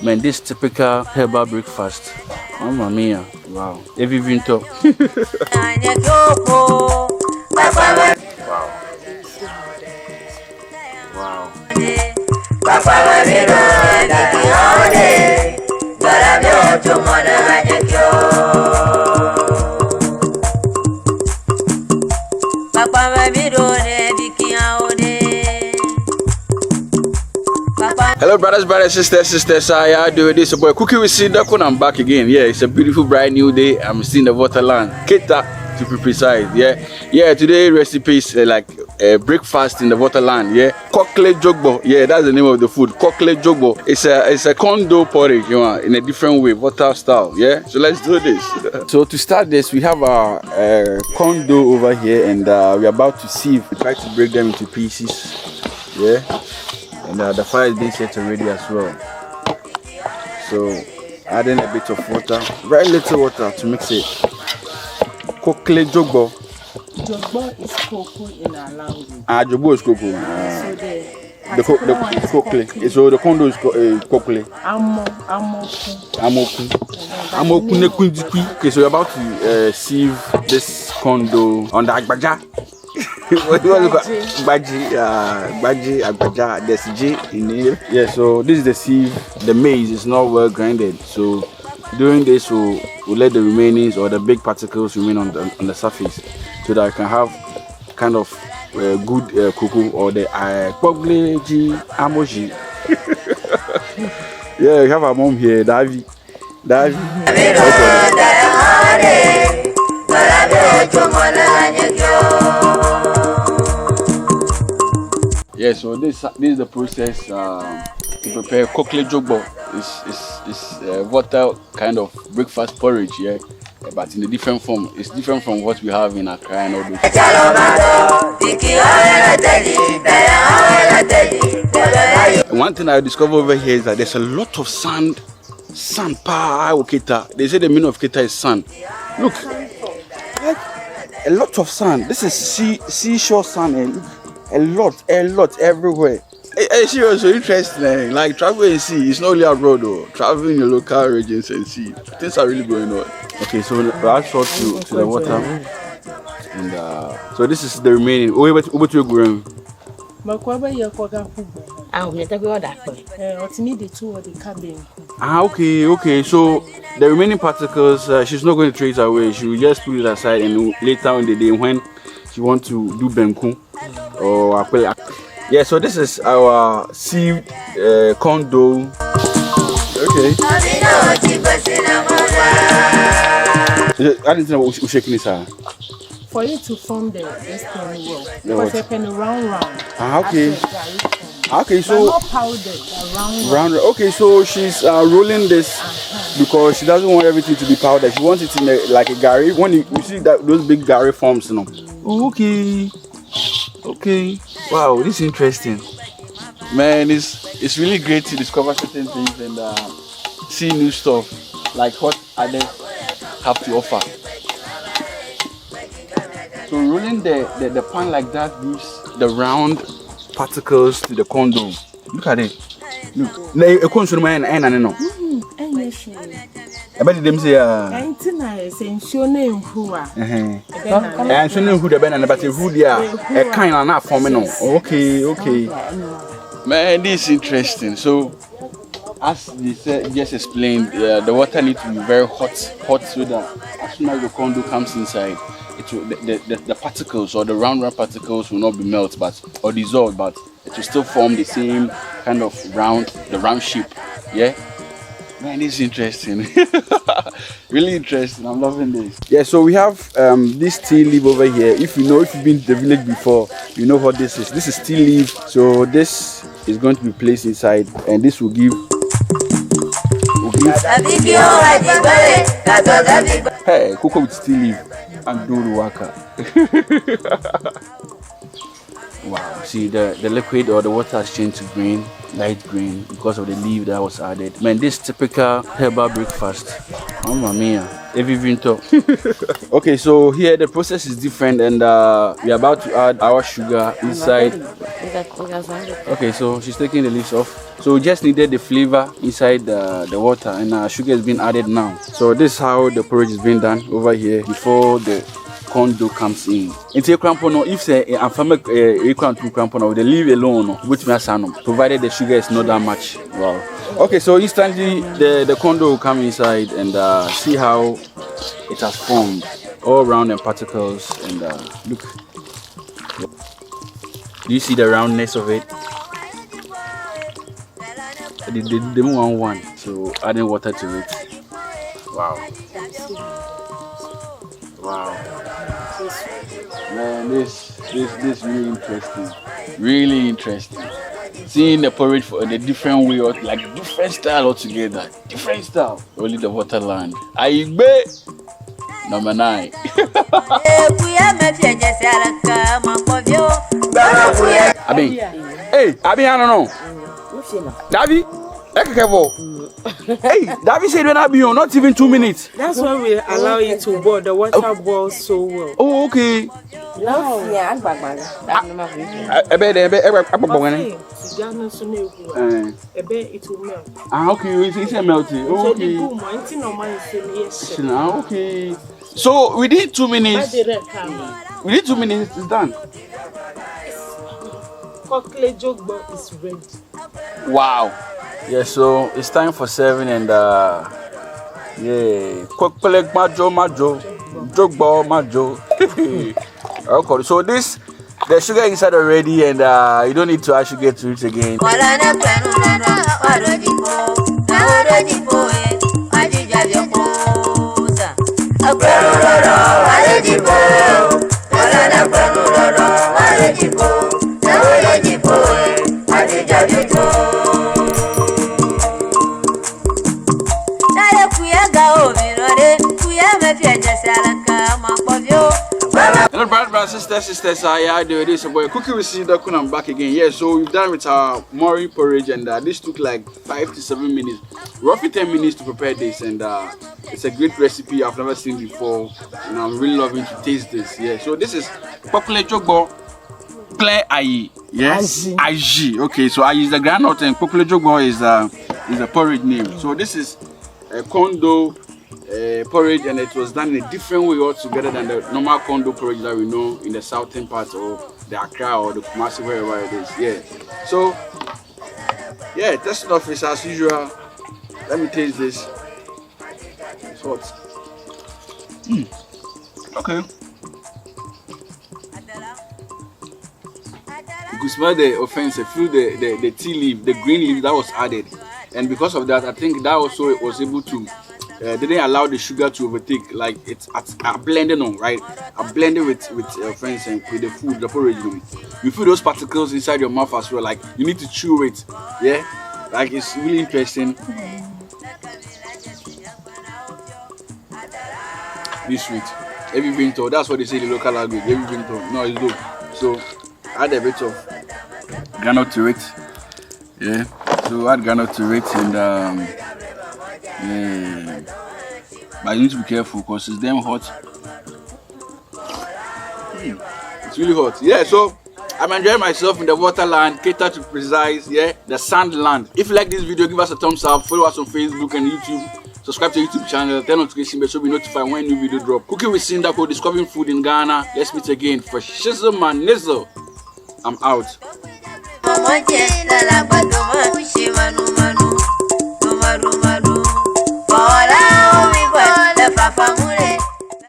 Man, this typical herbal breakfast. Oh, mia. Wow. Every winter. Wow. Hello, brothers, sisters. How y'all doing? This is your boy Korkli with Sindaco, and I'm back again. Yeah, it's a beautiful, bright new day. I'm still in the waterland, Keta to be precise. Yeah. Today recipe is like breakfast in the waterland. Yeah, Korkli dzogbor. Yeah, that's the name of the food. Korkli dzogbor. It's a condo porridge, you know, in a different way, water style. Yeah, so let's do this. So to start this, we have our condo over here, and we're about to sieve. We try to break them into pieces. Yeah. And the fire is being set already as well. So adding a bit of water, very little water to mix it. Korkli dzogbor. Dzogbor is cocoa in our language. Dzogbor is cocoa. The Korkli. So the condo is Korkli. Okay, so we're about to sieve this condo on the agbaja. There's J in here. Yeah, so this is the sieve. The maize is not well grinded. So doing this will let the remainings or the big particles remain on the surface, so that I can have kind of good cocoa or the amoji. Yeah, we have our mom here, Davi. Yeah, so this is the process to prepare Korkli dzogbor. It's water kind of breakfast porridge, yeah, but in a different form. It's different from what we have in Accra and all those. And one thing I discovered over here is that there's a lot of sand. They say the meaning of Keta is sand. Look, like a lot of sand. This is seashore sand. And a lot everywhere. It's so interesting. Like traveling and see, it's not only abroad though. Traveling in your local regions and see, things are really going on. Okay, so we add salt to the water, and so this is the remaining. Over to your ground. Okay. So the remaining particles, she's not going to throw it away. She will just put it aside, and later in the day when she wants to do benku. Yeah, so this is our sieved condo. Okay. I didn't know what was shaking this out. For you to form the thing well, because they can round. Okay. Okay, so not powder, round. Okay, so she's rolling this because she doesn't want everything to be powdered. She wants it in like a gari. When you see that those big gari forms, you know. Okay. Wow, this is interesting. Man, it's really great to discover certain things and see new stuff, like what others have to offer. So rolling the pan like that gives the round particles to the condo. Look at it. Look. I bet them say and so who the ben and but who they are a kind of not forming. Okay. Man, this is interesting. So as they said, just explained, the water needs to be very hot so that as soon as the condo comes inside, it will, the particles or the round particles will not be melted or dissolved, but it will still form the same kind of round shape. Yeah. Man, this is interesting. Really interesting. I'm loving this. Yeah, so we have this tea leaf over here. If you've been to the village before, you know what this is. This is tea leaf. So this is going to be placed inside, and this will give. Hey, cocoa with tea leaf and do the waka. Wow. See, the liquid or the water has changed to green, light green, because of the leaf that was added. Man, this typical herbal breakfast. Oh, mamma mia. Every winter. Okay, so here the process is different, and we're about to add our sugar inside. Okay, so she's taking the leaves off. So we just needed the flavor inside the water, and sugar is being added now. So this is how the porridge is being done over here before the corn dough comes in. If say I'm from they leave alone, which means provided the sugar is not that much. Wow. Okay, so instantly the corn dough will come inside, and see how it has formed all round and particles, and look. Do you see the roundness of it? The one. So adding water to it. Wow. Wow. Man, this really interesting. Really interesting. Seeing the porridge for the different way, or like different style altogether. Different style. Only the waterland. Aigbe. Number 9. Abi. Hey, Abi, I don't know. Davi, hey, Davi said when I be on, not even 2 minutes. That's why we allow it to boil. The water boils so well. Oh, okay. Okay, it's melting. Okay. So within 2 minutes. Within 2 minutes, it's done. Korkli dzogbor is ready. Wow. Yeah, so it's time for serving, and yeah, Korkli majo, dzogbor majo. Okay, so this, the sugar inside already, and you don't need to add sugar to it again. Hello, brothers, sisters, I do this. Boy, Cookie with Sindaco, and I'm back again. Yeah, so we've done with our morning porridge, and this took like 5 to 7 minutes, roughly 10 minutes to prepare this, and it's a great recipe I've never seen before, and I'm really loving to taste this. Yeah, so this is Korkli dzogbor, clear ayi. Yes, ayi. Okay, so I use the groundnut, and Korkli dzogbor is a porridge name. So this is a corn dough porridge, and it was done in a different way altogether than the normal corn dough porridge that we know in the southern parts of the Accra or the Kumasi, wherever it is. Yeah. So yeah, test it off is as usual. Let me taste this. It's hot. Okay. You could smell the offense, feel the tea leaf, the green leaf that was added, and because of that, I think that also was able to didn't allow the sugar to overtake. Like it's I blended on, right? I blended with friends and with the food, the porridge. You feel those particles inside your mouth as well. Like you need to chew it, yeah. Like it's really interesting. This sweet. Every been told. That's what they say in the local language. Every been told. No, it's good. So add a bit of groundnut to it. Yeah. So add groundnut to it, and yeah. But you need to be careful because it's damn hot. It's really hot. Yeah, so I'm enjoying myself in the waterland, cater to precise, yeah, the sand land. If you like this video, give us a thumbs up, follow us on Facebook and YouTube, subscribe to the YouTube channel, turn on notification bell so we notify when new video drop. Cooking with Sindaco, discovering food in Ghana. Let's meet again for Shizzle Man Nizzle. I'm out.